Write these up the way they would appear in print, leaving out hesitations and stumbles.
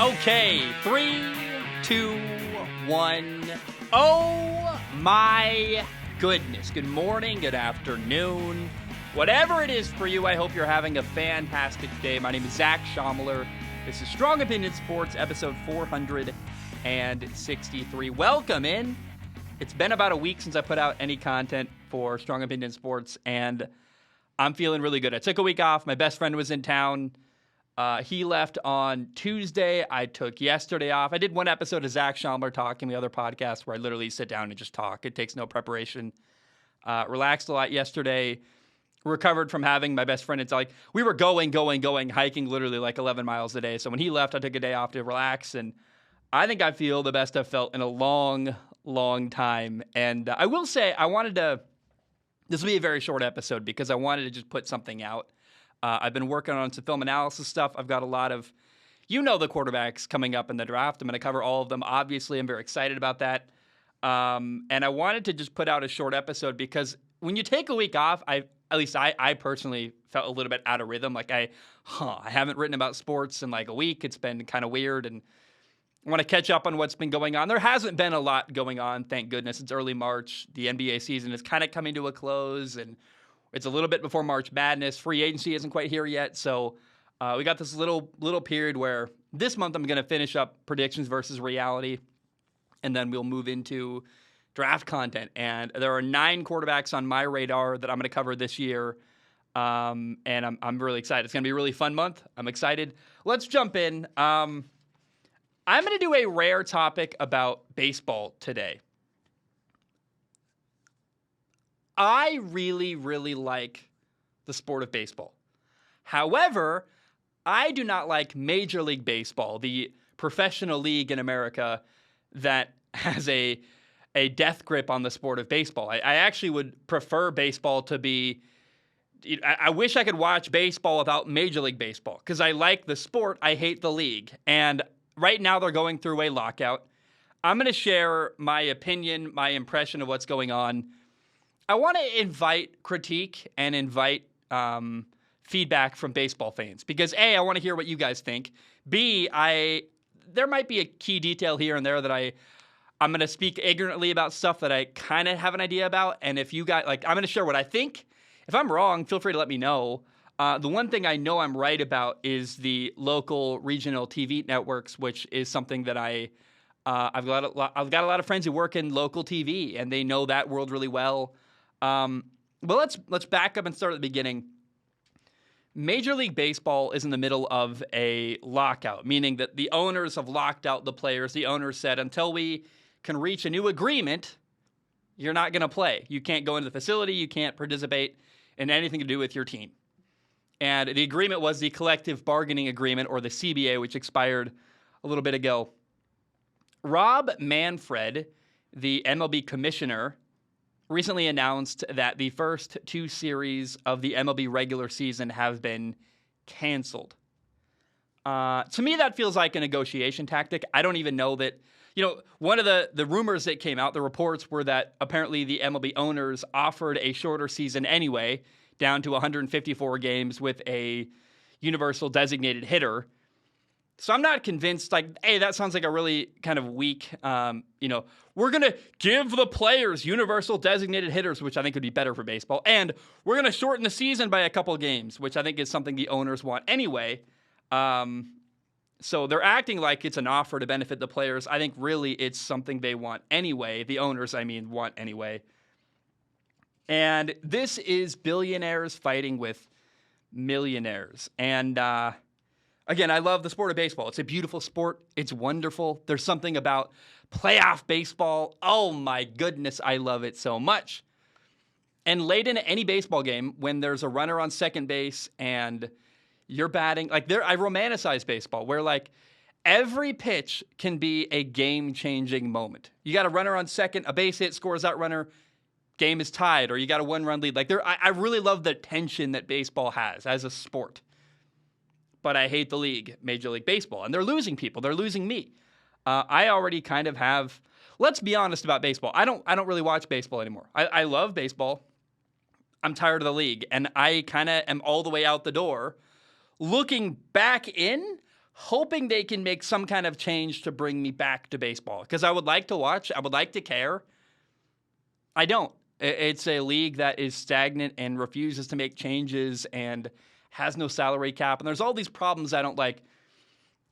Okay, 3, 2, 1. Oh my goodness. Good morning, good afternoon. Whatever it is for you, I hope you're having a fantastic day. My name is Zach Schomler. This is Strong Opinion Sports, episode 463. Welcome in. It's been about a week since I put out any content for Strong Opinion Sports, and I'm feeling really good. I took a week off. My best friend was in town. He left on Tuesday. I took yesterday off. I did one episode of Zach Schomler Talking, the other podcast, where I literally sit down and just talk. It takes no preparation. Relaxed a lot yesterday. Recovered from having my best friend. It's like we were going, hiking literally like 11 miles a day. So when he left, I took a day off to relax. And I think I feel the best I've felt in a long time. And I will say this will be a very short episode because I wanted to just put something out. I've been working on some film analysis stuff. I've got a lot of, the quarterbacks coming up in the draft. I'm going to cover all of them. Obviously, I'm very excited about that. And I wanted to just put out a short episode because when you take a week off, I personally felt a little bit out of rhythm. Like I haven't written about sports in like a week. It's been kind of weird, and I want to catch up on what's been going on. There hasn't been a lot going on, thank goodness. It's early March. The NBA season is kind of coming to a close, and it's a little bit before March Madness. Free agency isn't quite here yet, so we got this little period where this month I'm going to finish up predictions versus reality, and then we'll move into draft content. And there are 9 quarterbacks on my radar that I'm going to cover this year, and I'm really excited. It's going to be a really fun month. I'm excited. Let's jump in. I'm going to do a rare topic about baseball today. I really like the sport of baseball. However, I do not like Major League Baseball, the professional league in America that has a death grip on the sport of baseball. I actually would prefer baseball to be... I wish I could watch baseball without Major League Baseball because I like the sport. I hate the league. And right now they're going through a lockout. I'm going to share my opinion, my impression of what's going on. I want to invite critique and invite feedback from baseball fans because A, I want to hear what you guys think. B, there might be a key detail here and there that I'm going to speak ignorantly about stuff that I kind of have an idea about. And if you got I'm going to share what I think. If I'm wrong, feel free to let me know. The one thing I know I'm right about is the local regional TV networks, which is something that I've got a lot of friends who work in local TV and they know that world really well. But let's back up and start at the beginning. Major League Baseball is in the middle of a lockout, meaning that the owners have locked out the players. The owners said, until we can reach a new agreement, you're not going to play. You can't go into the facility. You can't participate in anything to do with your team. And the agreement was the collective bargaining agreement, or the CBA, which expired a little bit ago. Rob Manfred, the MLB commissioner, recently announced that the first 2 series of the MLB regular season have been canceled. To me, that feels like a negotiation tactic. I don't even know that, one of the rumors that came out, the reports were that apparently the MLB owners offered a shorter season anyway, down to 154 games with a universal designated hitter. So I'm not convinced, hey, that sounds like a really kind of weak, we're going to give the players universal designated hitters, which I think would be better for baseball. And we're going to shorten the season by a couple of games, which I think is something the owners want anyway. So they're acting like it's an offer to benefit the players. I think really it's something they want anyway. The owners, want anyway. And this is billionaires fighting with millionaires. And, again, I love the sport of baseball. It's a beautiful sport. It's wonderful. There's something about playoff baseball. Oh, my goodness, I love it so much. And late in any baseball game, when there's a runner on second base and you're batting, I romanticize baseball, where, every pitch can be a game-changing moment. You got a runner on second, a base hit, scores that runner, game is tied, or you got a 1-run lead. I really love the tension that baseball has as a sport. But I hate the league, Major League Baseball. And they're losing people. They're losing me. I already kind of have... Let's be honest about baseball. I don't really watch baseball anymore. I love baseball. I'm tired of the league. And I kind of am all the way out the door. Looking back in, hoping they can make some kind of change to bring me back to baseball. Because I would like to watch. I would like to care. I don't. It's a league that is stagnant and refuses to make changes and has no salary cap. And there's all these problems I don't like.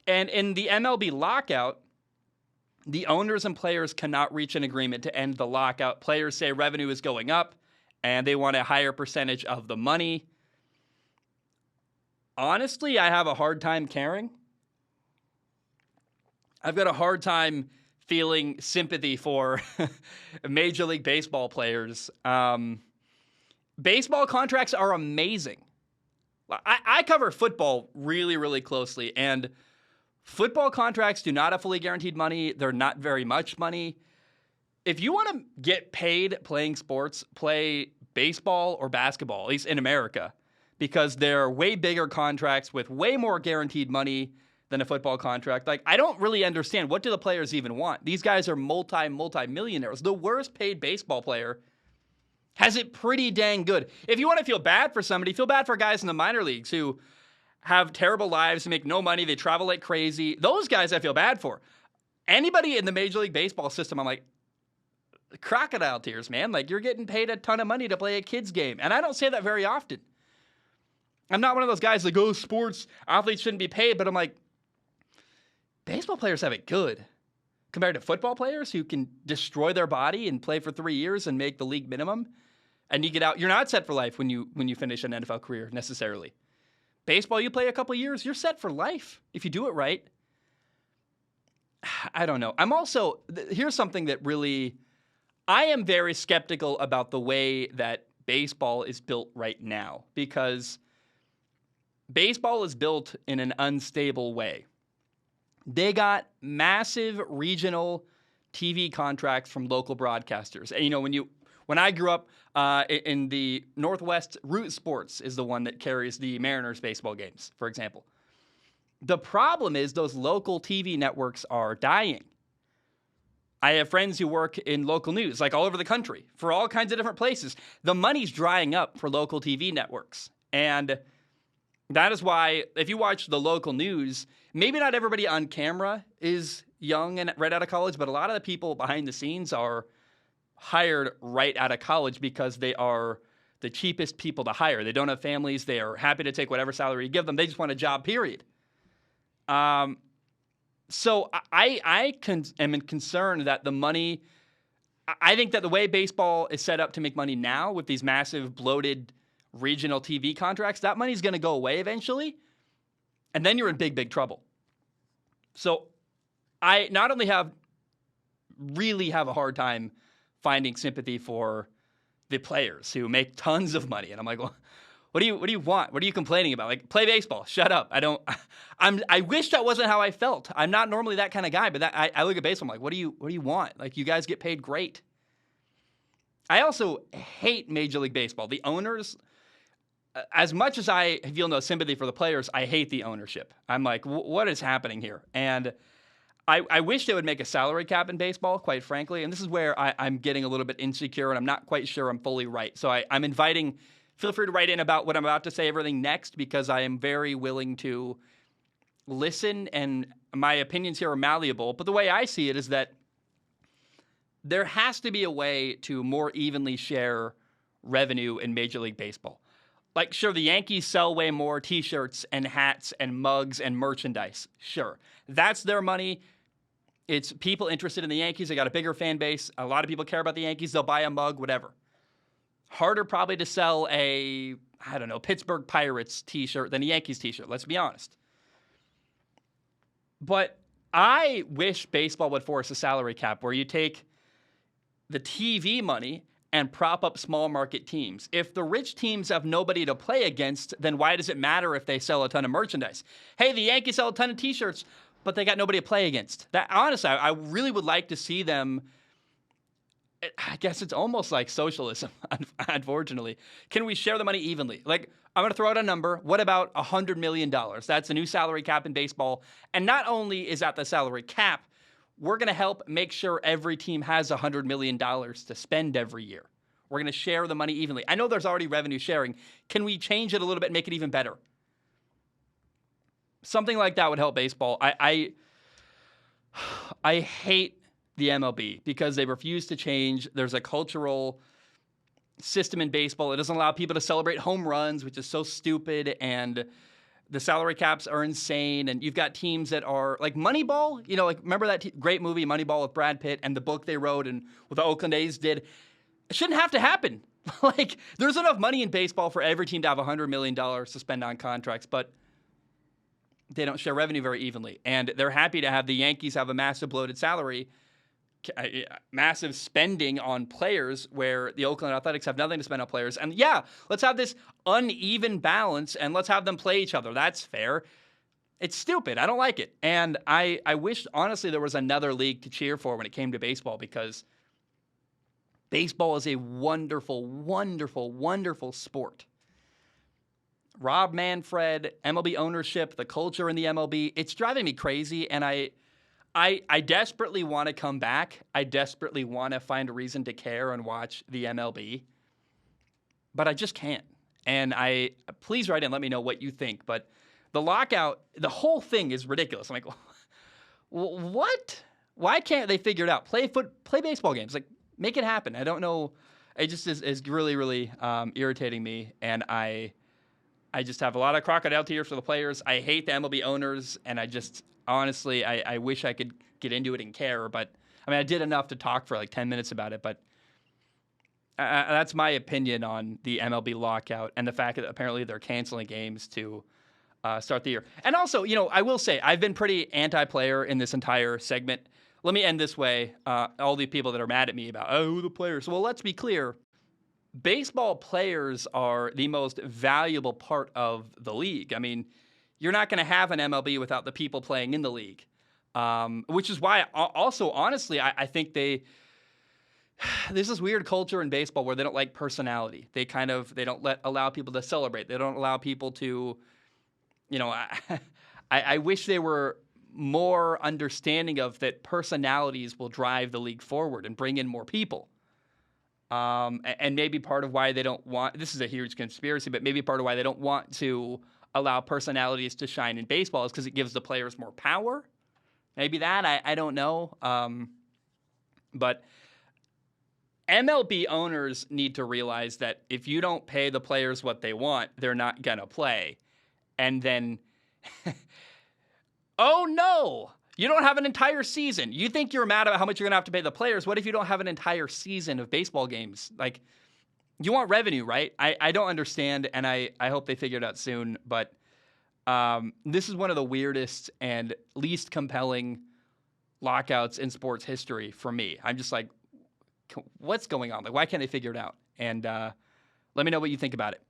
And in the MLB lockout, the owners and players cannot reach an agreement to end the lockout. Players say revenue is going up and they want a higher percentage of the money. Honestly, I have a hard time caring. I've got a hard time feeling sympathy for Major League Baseball players. Baseball contracts are amazing. I cover football really, really closely, and football contracts do not have fully guaranteed money. They're not very much money. If you want to get paid playing sports, play baseball or basketball, at least in America, because they're way bigger contracts with way more guaranteed money than a football contract. Like, I don't really understand. What do the players even want? These guys are multi-millionaires. The worst paid baseball player has it pretty dang good. If you want to feel bad for somebody, feel bad for guys in the minor leagues who have terrible lives, make no money, they travel like crazy. Those guys I feel bad for. Anybody in the Major League Baseball system, I'm like, crocodile tears, man. Like, you're getting paid a ton of money to play a kid's game. And I don't say that very often. I'm not one of those guys that go, sports athletes shouldn't be paid, but I'm like, baseball players have it good compared to football players who can destroy their body and play for 3 years and make the league minimum. And you get out, you're not set for life when you finish an NFL career necessarily. Baseball, you play a couple years, you're set for life if you do it right. I don't know. I'm also, here's something that really, I am very skeptical about the way that baseball is built right now, because baseball is built in an unstable way. They got massive regional TV contracts from local broadcasters. And, you know, when I grew up in the Northwest, Root Sports is the one that carries the Mariners baseball games, for example. The problem is those local TV networks are dying. I have friends who work in local news, like all over the country, for all kinds of different places. The money's drying up for local TV networks. And that is why, if you watch the local news, maybe not everybody on camera is young and right out of college, but a lot of the people behind the scenes are hired right out of college because they are the cheapest people to hire. They don't have families. They are happy to take whatever salary you give them. They just want a job, period. So I am concerned that the money, I think that the way baseball is set up to make money now with these massive bloated regional TV contracts, that money's going to go away eventually, and then you're in big, big trouble. So I not only really have a hard time finding sympathy for the players who make tons of money, and I'm like, well, what do you want? What are you complaining about? Like, play baseball. Shut up. I wish that wasn't how I felt. I'm not normally that kind of guy, but I look at baseball, I'm like, what do you want? Like, you guys get paid great. I also hate Major League Baseball. The owners, as much as I feel no sympathy for the players, I hate the ownership. I'm like, what is happening here? And I wish they would make a salary cap in baseball, quite frankly. And this is where I'm getting a little bit insecure, and I'm not quite sure I'm fully right. So I'm inviting, feel free to write in about what I'm about to say, everything next, because I am very willing to listen, and my opinions here are malleable. But the way I see it is that there has to be a way to more evenly share revenue in Major League Baseball. Like, sure, the Yankees sell way more T-shirts and hats and mugs and merchandise. Sure. That's their money. It's people interested in the Yankees. They got a bigger fan base. A lot of people care about the Yankees. They'll buy a mug, whatever. Harder probably to sell a, Pittsburgh Pirates T-shirt than a Yankees T-shirt. Let's be honest. But I wish baseball would force a salary cap where you take the TV money and prop up small market teams. If the rich teams have nobody to play against, then why does it matter if they sell a ton of merchandise? Hey, the Yankees sell a ton of T-shirts, but they got nobody to play against. That, honestly, I really would like to see them. I guess it's almost like socialism, unfortunately. Can we share the money evenly? Like, I'm going to throw out a number. What about $100 million? That's a new salary cap in baseball. And not only is that the salary cap, we're going to help make sure every team has $100 million to spend every year. We're going to share the money evenly. I know there's already revenue sharing. Can we change it a little bit and make it even better? something like that would help baseball. I hate the MLB because they refuse to change. There's a cultural system in baseball. It doesn't allow people to celebrate home runs, which is so stupid, and the salary caps are insane. And you've got teams that are like Moneyball. Like remember that great movie Moneyball with Brad Pitt and the book they wrote and what the Oakland A's did? It shouldn't have to happen. Like there's enough money in baseball for every team to have $100 million to spend on contracts, but they don't share revenue very evenly. And they're happy to have the Yankees have a massive bloated salary, massive spending on players, where the Oakland Athletics have nothing to spend on players. And yeah, let's have this uneven balance and let's have them play each other. That's fair. It's stupid. I don't like it. And I wish, honestly, there was another league to cheer for when it came to baseball, because baseball is a wonderful, wonderful, wonderful sport. Rob Manfred, MLB ownership, the culture in the MLB, it's driving me crazy, and I desperately want to come back. I desperately want to find a reason to care and watch the MLB, but I just can't. And please write in, let me know what you think. But the lockout, the whole thing is ridiculous. I'm like, what? Why can't they figure it out? Play baseball games. Like, make it happen. I don't know. It just is really, really irritating me, and I just have a lot of crocodile tears for the players. I hate the MLB owners, and honestly, I wish I could get into it and care. But, I did enough to talk for like 10 minutes about it, but that's my opinion on the MLB lockout and the fact that apparently they're canceling games to start the year. And also, I will say, I've been pretty anti-player in this entire segment. Let me end this way. All the people that are mad at me about, who are the players? Well, let's be clear. Baseball players are the most valuable part of the league. You're not going to have an MLB without the people playing in the league, which is why also, honestly, I think there's this weird culture in baseball where they don't like personality. They don't allow people to celebrate. They don't allow people to, I wish they were more understanding of that personalities will drive the league forward and bring in more people. And maybe part of why they don't want, this is a huge conspiracy, but maybe part of why they don't want to allow personalities to shine in baseball is because it gives the players more power. Maybe that, I don't know. But MLB owners need to realize that if you don't pay the players what they want, they're not going to play. And then, oh no, you don't have an entire season. You think you're mad about how much you're going to have to pay the players. What if you don't have an entire season of baseball games? Like, you want revenue, right? I don't understand, and I hope they figure it out soon. But this is one of the weirdest and least compelling lockouts in sports history for me. I'm just like, what's going on? Like, why can't they figure it out? And let me know what you think about it.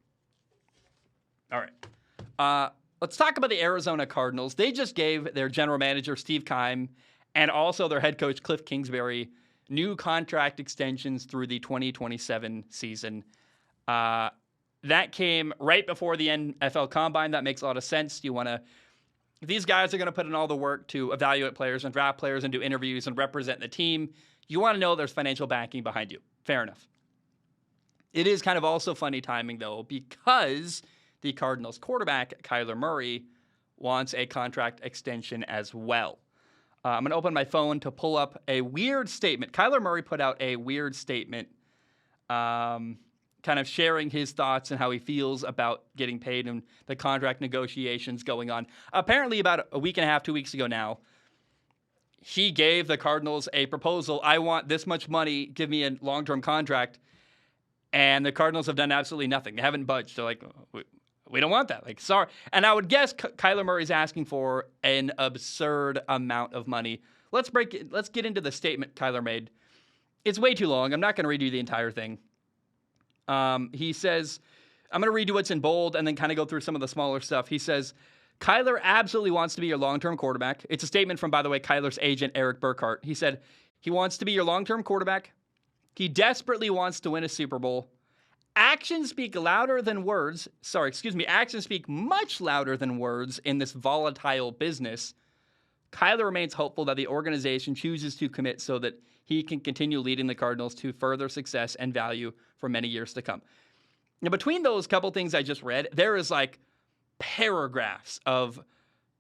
All right. Let's talk about the Arizona Cardinals. They just gave their general manager, Steve Keim, and also their head coach, Cliff Kingsbury, new contract extensions through the 2027 season. That came right before the NFL Combine. That makes a lot of sense. These guys are going to put in all the work to evaluate players and draft players and do interviews and represent the team. You want to know there's financial backing behind you. Fair enough. It is kind of also funny timing, though, because the Cardinals quarterback, Kyler Murray, wants a contract extension as well. I'm going to open my phone to pull up a weird statement. Kyler Murray put out a weird statement kind of sharing his thoughts and how he feels about getting paid and the contract negotiations going on. Apparently about a week and a half, 2 weeks ago now, he gave the Cardinals a proposal. I want this much money. Give me a long-term contract. And the Cardinals have done absolutely nothing. They haven't budged. They're like, we don't want that. Like, sorry. And I would guess Kyler Murray's asking for an absurd amount of money. Let's get into the statement Kyler made. It's way too long. I'm not going to read you the entire thing. He says, I'm going to read you what's in bold and then kind of go through some of the smaller stuff. He says, Kyler absolutely wants to be your long-term quarterback. It's a statement from, by the way, Kyler's agent, Eric Burkhart. He said, he wants to be your long-term quarterback. He desperately wants to win a Super Bowl. Actions speak louder than words. Actions speak much louder than words in this volatile business. Kyler remains hopeful that the organization chooses to commit so that he can continue leading the Cardinals to further success and value for many years to come. Now, between those couple things I just read, there is like paragraphs of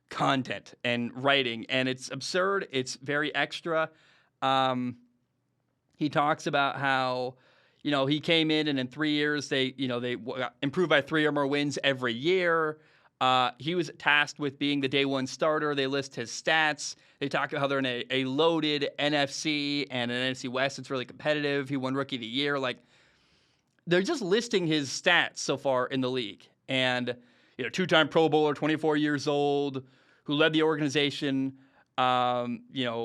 content and writing, and it's absurd. It's very extra. He talks about how, he came in and in 3 years they improved by 3 or more wins every year. He was tasked with being the day one starter. They list his stats. They talk about how they're in a loaded NFC and an NFC West. It's really competitive. He won Rookie of the Year. Like, they're just listing his stats so far in the league. And, 2-time Pro Bowler, 24 years old, who led the organization. It's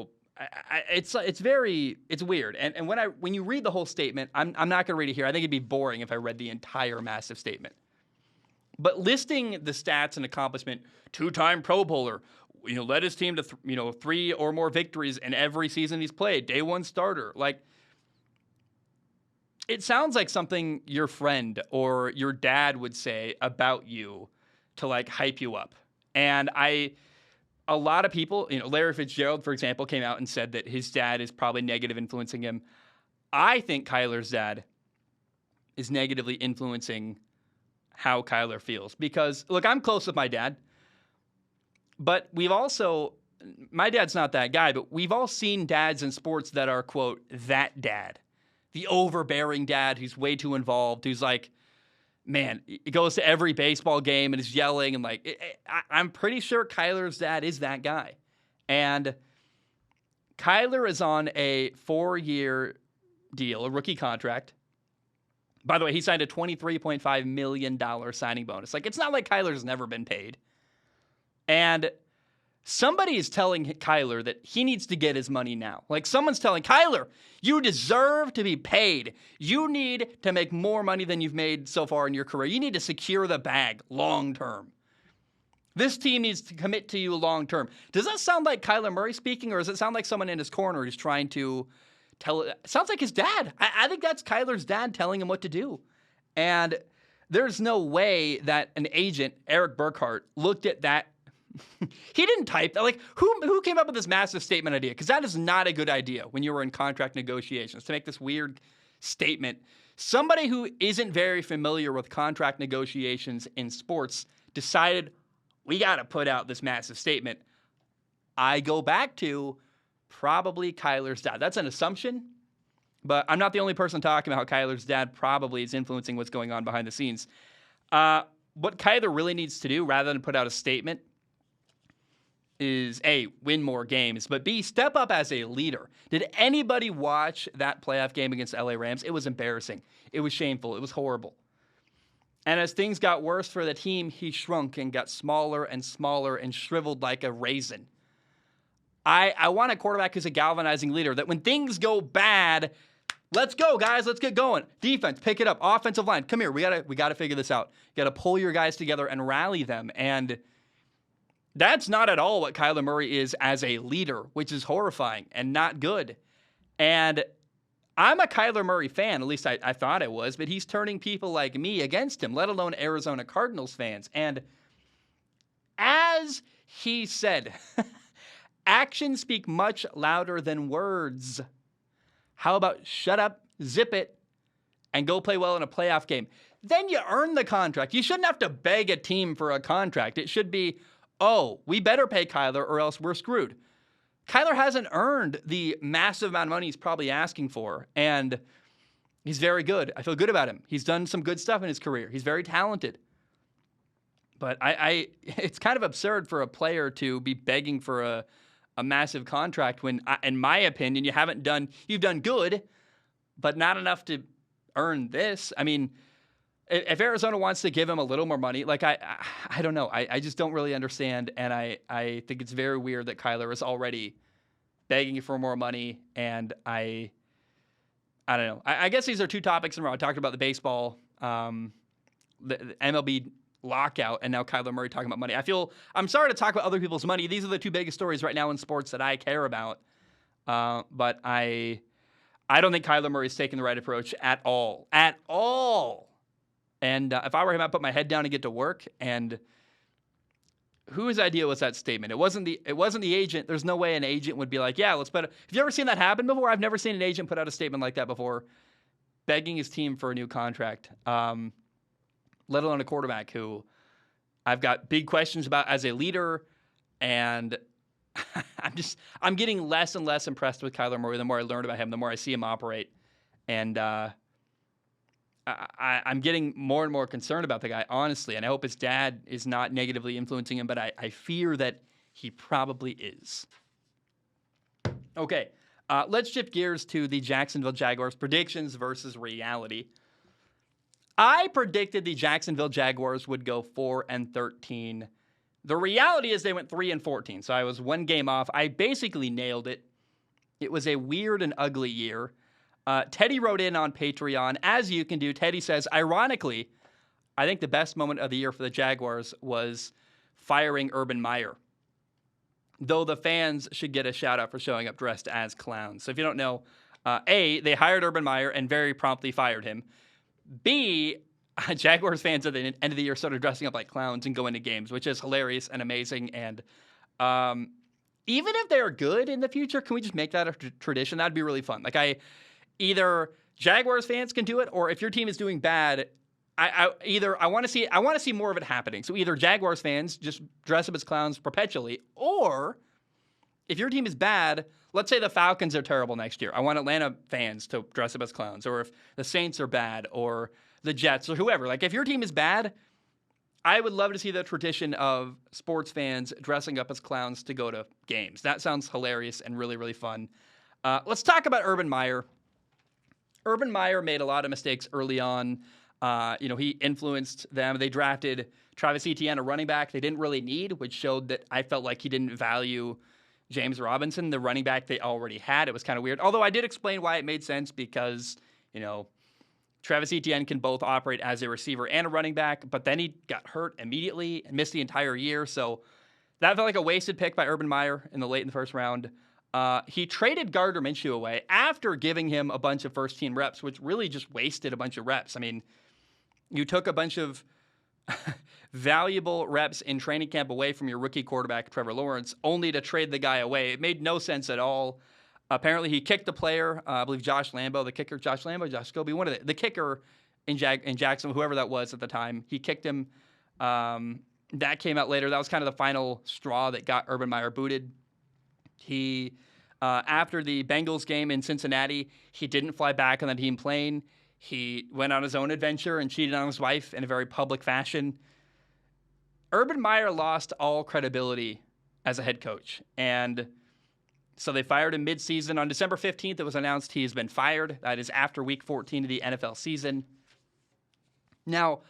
weird. And when you read the whole statement, I'm not going to read it here. I think it'd be boring if I read the entire massive statement. But listing the stats and accomplishment, 2-time Pro Bowler, led his team to 3 or more victories in every season he's played, day one starter. Like, it sounds like something your friend or your dad would say about you to like hype you up. And a lot of people, Larry Fitzgerald, for example, came out and said that his dad is probably negative influencing him. I think Kyler's dad is negatively influencing how Kyler feels. Because, look, I'm close with my dad. But my dad's not that guy, but we've all seen dads in sports that are, quote, that dad. The overbearing dad who's way too involved, who's like, man, he goes to every baseball game and is yelling. And I'm pretty sure Kyler's dad is that guy. And Kyler is on a 4-year deal, a rookie contract. By the way, he signed a $23.5 million signing bonus. Like, it's not like Kyler's never been paid. And somebody is telling Kyler that he needs to get his money now. Like, someone's telling Kyler, you deserve to be paid. You need to make more money than you've made so far in your career. You need to secure the bag long term. This team needs to commit to you long term. Does that sound like Kyler Murray speaking, or does it sound like someone in his corner who's trying to tell it? Sounds like his dad. I think that's Kyler's dad telling him what to do. And there's no way that an agent, Eric Burkhart, looked at that. He didn't type that. Like, who came up with this massive statement idea? Because that is not a good idea when you were in contract negotiations to make this weird statement. Somebody who isn't very familiar with contract negotiations in sports decided, we got to put out this massive statement. I go back to probably Kyler's dad. That's an assumption, but I'm not the only person talking about how Kyler's dad probably is influencing what's going on behind the scenes. What Kyler really needs to do, rather than put out a statement, is A, win more games, but B, step up as a leader. Did anybody watch that playoff game against the LA Rams? It was embarrassing. It was shameful. It was horrible. And as things got worse for the team, he shrunk and got smaller and smaller and shriveled like a raisin. I want a quarterback who's a galvanizing leader, that when things go bad, let's go, guys. Let's get going. Defense, pick it up. Offensive line, come here. We gotta figure this out. You gotta pull your guys together and rally them. And that's not at all what Kyler Murray is as a leader, which is horrifying and not good. And I'm a Kyler Murray fan, at least I thought I was, but he's turning people like me against him, let alone Arizona Cardinals fans. And as he said, actions speak much louder than words. How about shut up, zip it, and go play well in a playoff game? Then you earn the contract. You shouldn't have to beg a team for a contract. It should be, oh, we better pay Kyler or else we're screwed. Kyler hasn't earned the massive amount of money he's probably asking for, and he's very good. I feel good about him. He's done some good stuff in his career. He's very talented. But it's kind of absurd for a player to be begging for a massive contract when, in my opinion, you've done good, but not enough to earn this. I mean, if Arizona wants to give him a little more money, like I don't know. I just don't really understand, and I think it's very weird that Kyler is already begging for more money, and I don't know. I guess these are two topics in a row. I talked about the baseball, the MLB lockout, and now Kyler Murray talking about money. I'm sorry to talk about other people's money. These are the two biggest stories right now in sports that I care about, but I don't think Kyler Murray is taking the right approach at all. At all. And if I were him, I'd put my head down and get to work. And whose idea was that statement? It wasn't the agent. There's no way an agent would be like, yeah, let's put. Have you ever seen that happen before? I've never seen an agent put out a statement like that before, begging his team for a new contract, let alone a quarterback who I've got big questions about as a leader. And I'm getting less and less impressed with Kyler Murray the more I learn about him, the more I see him operate. And I'm getting more and more concerned about the guy, honestly. And I hope his dad is not negatively influencing him, but I fear that he probably is. Okay, let's shift gears to the Jacksonville Jaguars predictions versus reality. I predicted the Jacksonville Jaguars would go 4-13. The reality is they went 3-14, so I was one game off. I basically nailed it. It was a weird and ugly year. Teddy wrote in on Patreon, as you can do. Teddy says, ironically, I think the best moment of the year for the Jaguars was firing Urban Meyer, though the fans should get a shout-out for showing up dressed as clowns. So if you don't know, A, they hired Urban Meyer and very promptly fired him. B, Jaguars fans at the end of the year started dressing up like clowns and going to games, which is hilarious and amazing. And even if they're good in the future, can we just make that a tradition? That'd be really fun. Like either Jaguars fans can do it, or if your team is doing bad, I want to see more of it happening. So either Jaguars fans just dress up as clowns perpetually, or if your team is bad, let's say the Falcons are terrible next year, I want Atlanta fans to dress up as clowns. Or if the Saints are bad, or the Jets, or whoever. Like if your team is bad, I would love to see the tradition of sports fans dressing up as clowns to go to games. That sounds hilarious and really, really fun. Let's talk about Urban Meyer. Urban Meyer made a lot of mistakes early on. He influenced them. They drafted Travis Etienne, a running back they didn't really need, which showed that I felt like he didn't value James Robinson, the running back they already had. It was kind of weird. Although I did explain why it made sense because, Travis Etienne can both operate as a receiver and a running back, but then he got hurt immediately and missed the entire year. So that felt like a wasted pick by Urban Meyer in the first round. He traded Gardner Minshew away after giving him a bunch of first-team reps, which really just wasted a bunch of reps. I mean, you took a bunch of valuable reps in training camp away from your rookie quarterback, Trevor Lawrence, only to trade the guy away. It made no sense at all. Apparently, he kicked the player, I believe Josh Scobie, one of the kicker in Jacksonville, whoever that was at the time. He kicked him. That came out later. That was kind of the final straw that got Urban Meyer booted. He, after the Bengals game in Cincinnati, he didn't fly back on the team plane. He went on his own adventure and cheated on his wife in a very public fashion. Urban Meyer lost all credibility as a head coach, and so they fired him midseason. On December 15th, it was announced he has been fired. That is after Week 14 of the NFL season. Now,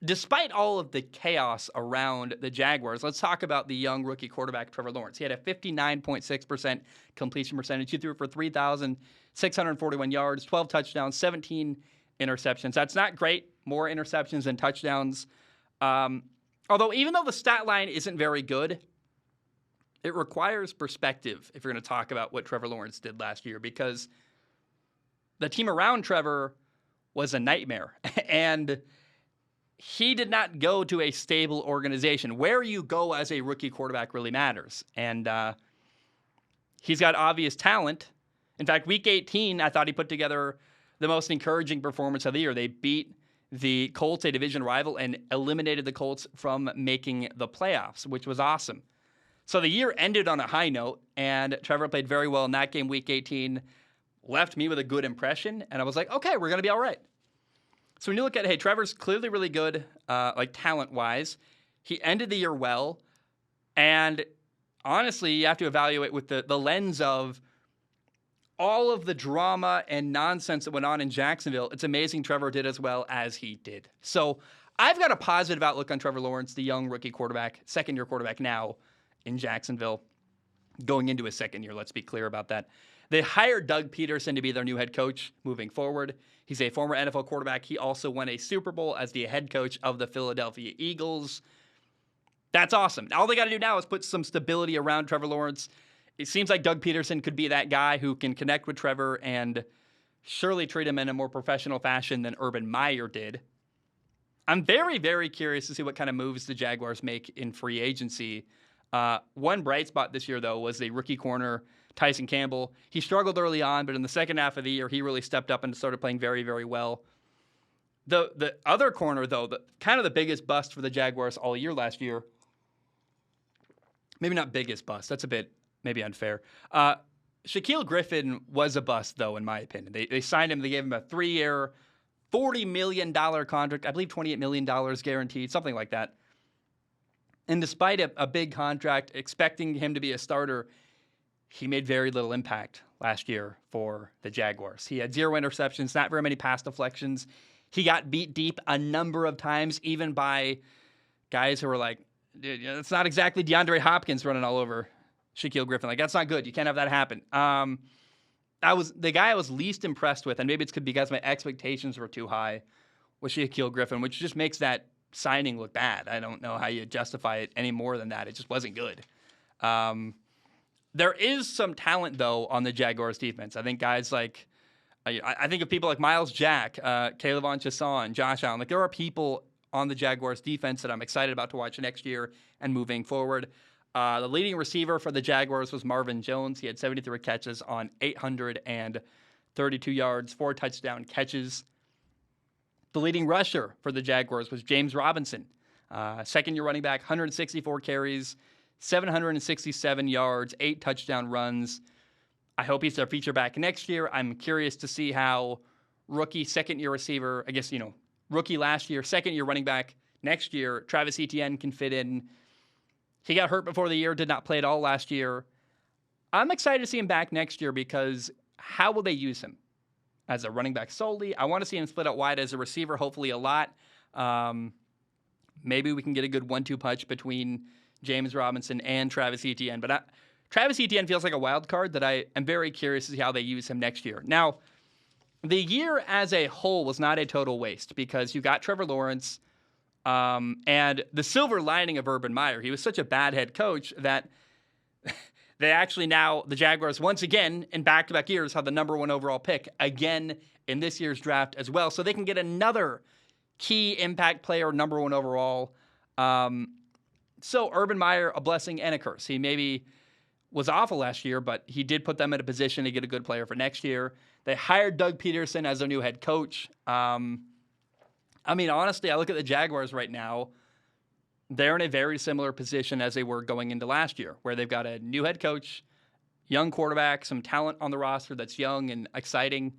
despite all of the chaos around the Jaguars, let's talk about the young rookie quarterback, Trevor Lawrence. He had a 59.6% completion percentage. He threw for 3,641 yards, 12 touchdowns, 17 interceptions. That's not great. More interceptions than touchdowns. Although even though the stat line isn't very good, it requires perspective if you're going to talk about what Trevor Lawrence did last year, because the team around Trevor was a nightmare. And he did not go to a stable organization. Where you go as a rookie quarterback really matters. And he's got obvious talent. In fact, Week 18, I thought he put together the most encouraging performance of the year. They beat the Colts, a division rival, and eliminated the Colts from making the playoffs, which was awesome. So the year ended on a high note, and Trevor played very well in that game, Week 18, left me with a good impression, and I was like, okay, we're going to be all right. So when you look at, hey, Trevor's clearly really good, talent-wise. He ended the year well, and honestly, you have to evaluate with the lens of all of the drama and nonsense that went on in Jacksonville. It's amazing Trevor did as well as he did. So I've got a positive outlook on Trevor Lawrence, the young rookie quarterback, second-year quarterback now in Jacksonville, going into his second year. Let's be clear about that. They hired Doug Peterson to be their new head coach moving forward. He's a former NFL quarterback. He also won a Super Bowl as the head coach of the Philadelphia Eagles. That's awesome. All they got to do now is put some stability around Trevor Lawrence. It seems like Doug Peterson could be that guy who can connect with Trevor and surely treat him in a more professional fashion than Urban Meyer did. I'm very, very curious to see what kind of moves the Jaguars make in free agency. One bright spot this year, though, was the rookie corner, Tyson Campbell. He struggled early on, but in the second half of the year, he really stepped up and started playing very, very well. The other corner, though, kind of the biggest bust for the Jaguars all year last year, maybe not biggest bust. That's a bit maybe unfair. Shaquille Griffin was a bust, though, in my opinion. They signed him. They gave him a 3-year, $40 million contract. I believe $28 million guaranteed, something like that. And despite a big contract, expecting him to be a starter, he made very little impact last year for the Jaguars. He had 0 interceptions, not very many pass deflections. He got beat deep a number of times, even by guys who were like, dude, it's not exactly DeAndre Hopkins running all over Shaquille Griffin. Like, that's not good. You can't have that happen. The guy I was least impressed with, and maybe it's because my expectations were too high, was Shaquille Griffin, which just makes that signing look bad. I don't know how you justify it any more than that. It just wasn't good. There is some talent, though, on the Jaguars defense. I think guys like, I think of people like Miles Jack, Caleb Chasson, Josh Allen. Like, there are people on the Jaguars defense that I'm excited about to watch next year and moving forward. The leading receiver for the Jaguars was Marvin Jones. He had 73 catches on 832 yards, 4 touchdown catches. The leading rusher for the Jaguars was James Robinson. Second-year running back, 164 carries, 767 yards, 8 touchdown runs. I hope he's their feature back next year. I'm curious to see how rookie second-year receiver, rookie last year, second-year running back next year, Travis Etienne can fit in. He got hurt before the year, did not play at all last year. I'm excited to see him back next year because how will they use him? As a running back solely? I want to see him split out wide as a receiver, hopefully a lot. Maybe we can get a good 1-2 punch between James Robinson and Travis Etienne. But Travis Etienne feels like a wild card that I am very curious to see how they use him next year. Now, the year as a whole was not a total waste because you got Trevor Lawrence, and the silver lining of Urban Meyer. He was such a bad head coach that they actually now, the Jaguars, once again, in back-to-back years, have the number 1 overall pick again in this year's draft as well. So they can get another key impact player, number 1 overall. So Urban Meyer, a blessing and a curse. He maybe was awful last year, but he did put them in a position to get a good player for next year. They hired Doug Peterson as their new head coach. Honestly, I look at the Jaguars right now. They're in a very similar position as they were going into last year, where they've got a new head coach, young quarterback, some talent on the roster that's young and exciting.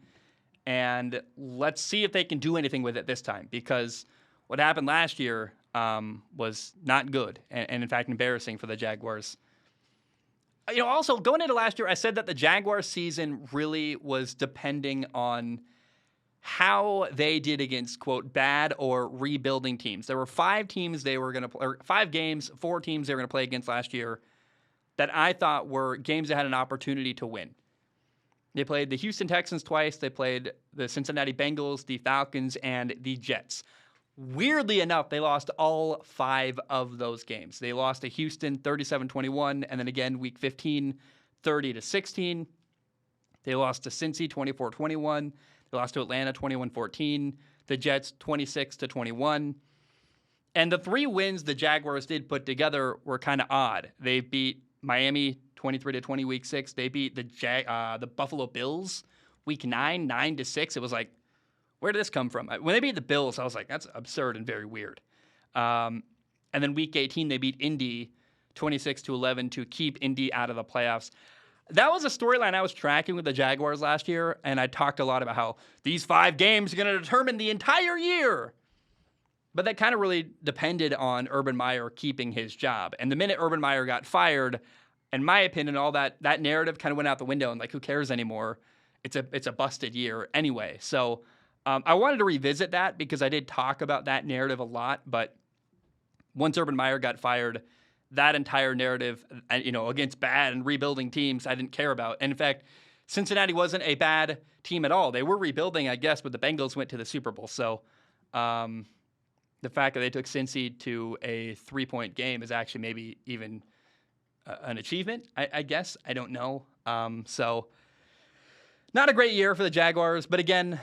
And let's see if they can do anything with it this time, because what happened last year was not good and in fact, embarrassing for the Jaguars. Also, going into last year, I said that the Jaguars season really was depending on how they did against, quote, bad or rebuilding teams. There were 5 teams they were going to play, or 5 games, 4 teams they were going to play against last year that I thought were games that had an opportunity to win. They played the Houston Texans twice. They played the Cincinnati Bengals, the Falcons, and the Jets. Weirdly enough, they lost all 5 of those games. They lost to Houston 37-21, and then again, week 15, 30-16. They lost to Cincy 24-21. They lost to Atlanta 21-14. The Jets 26-21. And the 3 wins the Jaguars did put together were kind of odd. They beat Miami 23-20 week 6. They beat the Buffalo Bills week 9, 9-6. It was like, where did this come from? When they beat the Bills, I was like, that's absurd and very weird. And then week 18, they beat Indy 26-11 to keep Indy out of the playoffs. That was a storyline I was tracking with the Jaguars last year, and I talked a lot about how these 5 games are going to determine the entire year. But that kind of really depended on Urban Meyer keeping his job. And the minute Urban Meyer got fired, in my opinion, all that narrative kind of went out the window, and like, who cares anymore? It's a busted year anyway. So I wanted to revisit that because I did talk about that narrative a lot, but once Urban Meyer got fired, that entire narrative, against bad and rebuilding teams, I didn't care about. And in fact, Cincinnati wasn't a bad team at all. They were rebuilding, I guess, but the Bengals went to the Super Bowl. So the fact that they took Cincy to a 3-point game is actually maybe even an achievement, I guess. I don't know. So not a great year for the Jaguars, but again,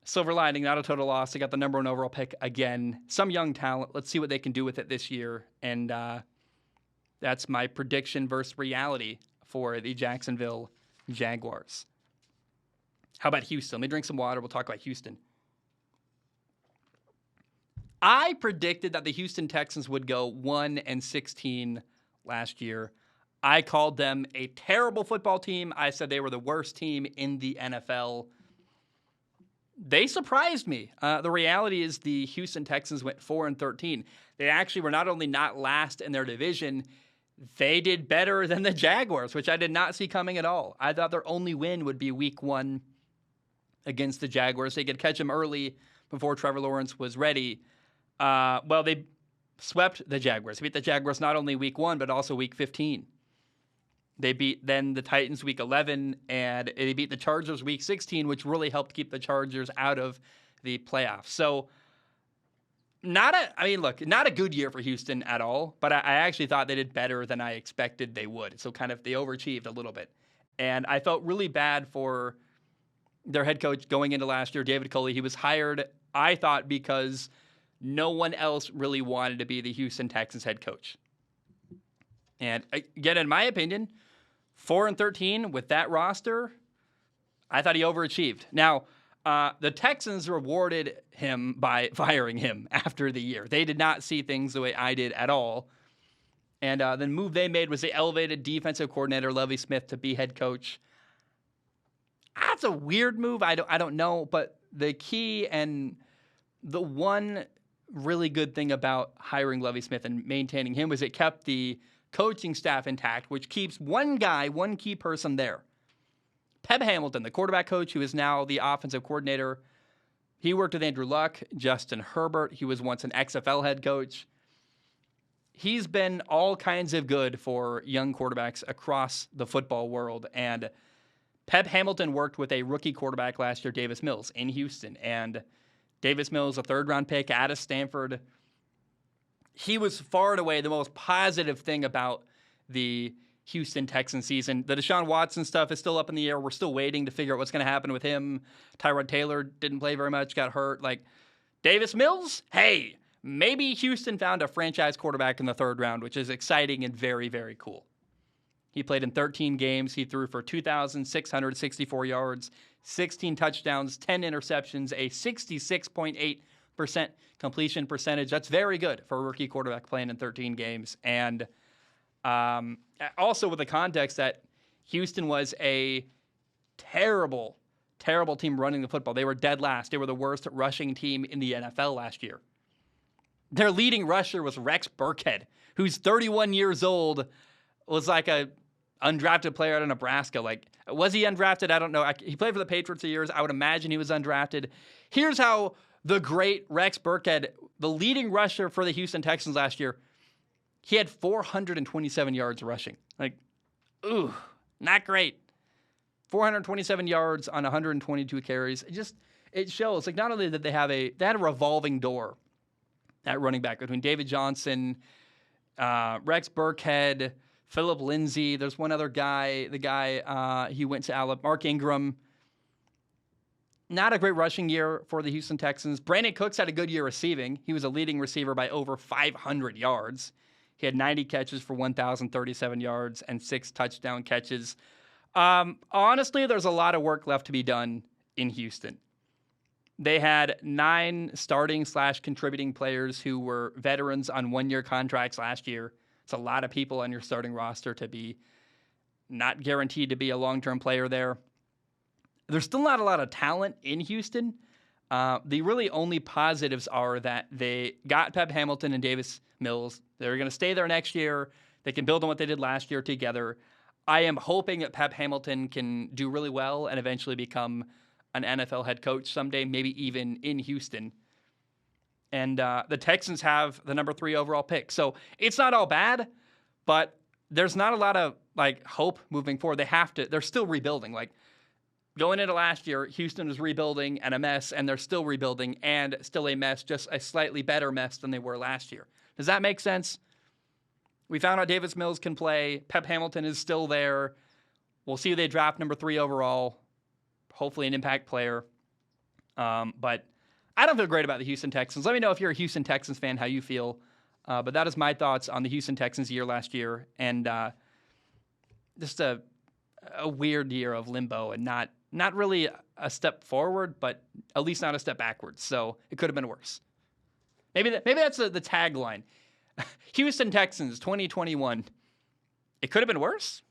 silver lining, not a total loss. They got the number 1 overall pick again. Some young talent. Let's see what they can do with it this year. And that's my prediction versus reality for the Jacksonville Jaguars. How about Houston? Let me drink some water. We'll talk about Houston. I predicted that the Houston Texans would go 1-16 last year. I called them a terrible football team. I said they were the worst team in the NFL. They surprised me. The reality is the Houston Texans went 4-13. They actually were not only not last in their division, they did better than the Jaguars, which I did not see coming at all. I thought their only win would be week 1 against the Jaguars. They could catch them early before Trevor Lawrence was ready. Well, they swept the Jaguars. They beat the Jaguars not only week 1, but also week 15. They beat then the Titans week 11, and they beat the Chargers week 16, which really helped keep the Chargers out of the playoffs. So not a good year for Houston at all, but I actually thought they did better than I expected they would. So kind of they overachieved a little bit. And I felt really bad for their head coach going into last year, David Culley. He was hired, I thought, because no one else really wanted to be the Houston Texans head coach. And again, in my opinion, 4-13 with that roster, I thought he overachieved. Now, the Texans rewarded him by firing him after the year. They did not see things the way I did at all. And the move they made was they elevated defensive coordinator Lovie Smith to be head coach. That's a weird move. I don't know, but the key and the one really good thing about hiring Lovie Smith and maintaining him was it kept the coaching staff intact, which keeps one key person there. Pep Hamilton, the quarterback coach, who is now the offensive coordinator, he worked with Andrew Luck, Justin Herbert. He was once an XFL head coach. He's been all kinds of good for young quarterbacks across the football world. And Pep Hamilton worked with a rookie quarterback last year, Davis Mills, in Houston. And Davis Mills, a third-round pick out of Stanford. He was far and away the most positive thing about the Houston Texans season. The Deshaun Watson stuff is still up in the air. We're still waiting to figure out what's going to happen with him. Tyrod Taylor didn't play very much, got hurt. Davis Mills, hey, maybe Houston found a franchise quarterback in the third round, which is exciting and very, very cool. He played in 13 games. He threw for 2,664 yards, 16 touchdowns, 10 interceptions, a 66.8% completion percentage. That's very good for a rookie quarterback playing in 13 games. And also with the context that Houston was a terrible, terrible team running the football. They were dead last. They were the worst rushing team in the NFL last year. Their leading rusher was Rex Burkhead, who's 31 years old, was like a undrafted player out of Nebraska. Was he undrafted? I don't know. He played for the Patriots for years. I would imagine he was undrafted. Here's how the great Rex Burkhead, the leading rusher for the Houston Texans last year, he had 427 yards rushing. Not great. 427 yards on 122 carries. It shows. Not only did they had a revolving door at running back between David Johnson, Rex Burkhead, Philip Lindsay. There's one other guy. He went to Alabama. Mark Ingram. Not a great rushing year for the Houston Texans. Brandon Cooks had a good year receiving. He was a leading receiver by over 500 yards. He had 90 catches for 1,037 yards and 6 touchdown catches. Honestly, there's a lot of work left to be done in Houston. They had 9 starting/contributing players who were veterans on one-year contracts last year. It's a lot of people on your starting roster to be not guaranteed to be a long-term player there. There's still not a lot of talent in Houston. The really only positives are that they got Pep Hamilton and Davis Mills. They're going to stay there next year. They can build on what they did last year together. I am hoping that Pep Hamilton can do really well and eventually become an NFL head coach someday, maybe even in Houston. And the Texans have the number 3 overall pick. So it's not all bad, but there's not a lot of hope moving forward. They're still rebuilding. Going into last year, Houston was rebuilding and a mess, and they're still rebuilding and still a mess, just a slightly better mess than they were last year. Does that make sense? We found out Davis Mills can play. Pep Hamilton is still there. We'll see who they draft number 3 overall. Hopefully an impact player. But I don't feel great about the Houston Texans. Let me know if you're a Houston Texans fan, how you feel. But that is my thoughts on the Houston Texans year last year. And just a weird year of limbo and not really a step forward, but at least not a step backwards. So it could have been worse. Maybe that's the tagline. Houston Texans 2021. it could have been worse.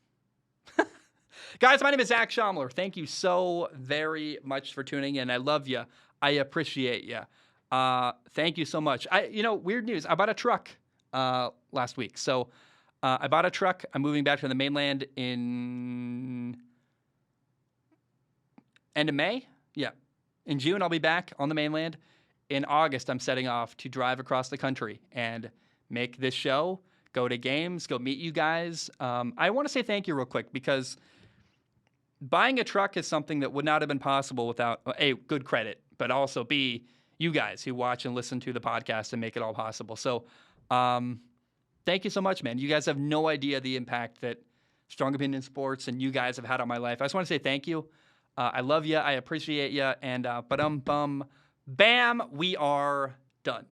Guys, my name is Zach Schomler. Thank you so very much for tuning in. I love you. I appreciate you. Thank you so much. Weird news. I bought a truck last week. So I bought a truck. I'm moving back to the mainland in end of May. Yeah. In June, I'll be back on the mainland. In August, I'm setting off to drive across the country and make this show, go to games, go meet you guys. I want to say thank you real quick because buying a truck is something that would not have been possible without, A, good credit, but also B, you guys who watch and listen to the podcast and make it all possible. So thank you so much, man. You guys have no idea the impact that Strong Opinion Sports and you guys have had on my life. I just want to say thank you. I love you. I appreciate you. And bam, we are done.